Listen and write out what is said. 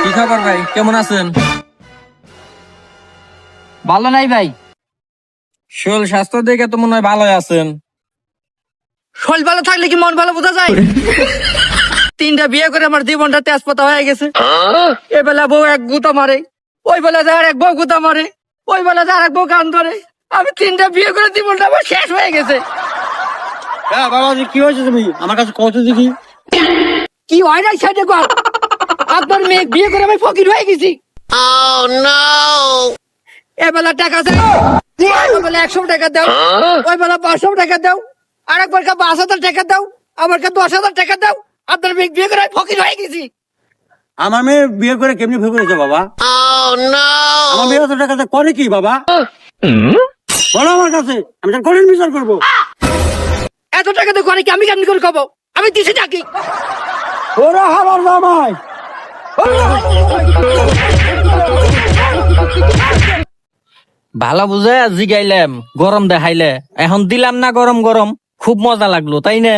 কি খবর ভাই, কেমন আছেন? ভালো নাই ভাই। শরীর স্বাস্থ্য দেখে তো মনে হয় ভালোই আছেন। শরীর ভালো থাকলে কি মন ভালো বোঝা যায়? 3টা বিয়ে করে আমার জীবনটা তেজপাতা হয়ে গেছে। এ বেলা বউ এক গুতা মারে, ওই বেলা যার এক বউ গুতা মারে, ওই বেলা যার এক বউ কান ধরে। আমি 3টা বিয়ে করে জীবনটা আমার শেষ হয়ে গেছে। হ্যাঁ বাবা, কি হয়েছে তুমি আমার কাছে কত দেখি? কি হয় না সেটা কর। আপনার মেয়ে বিয়ে করে আমি ফকির হয়ে গেছি। এ বেলা টাকা চাই, ওই বেলা 100 টাকা দাও, ওই বেলা 500 টাকা দাও, আর একবার 5,000 টাকা দাও, আমার 10,000 টাকা দাও। আপনার মেয়ে বিয়ে করে আমি ফকির হয়ে গেছি। আমার মেয়ে বিয়ে করে কেমনি ফেলে করেছে বাবা? আমার মেয়ে অত টাকাতে করে কি বাবা? বলো আমার কাছে, আমি তার কঠিন বিচার করবো। এত টাকা তো করে কি আমি কেমনি করে খাবো? আমি দিছি টাকি। ওরা হারার জামাই। ভালো বুঝে জিগাইলাম, গরম দেখাইলে, এখন দিলাম না গরম গরম, খুব মজা লাগলো তাই না?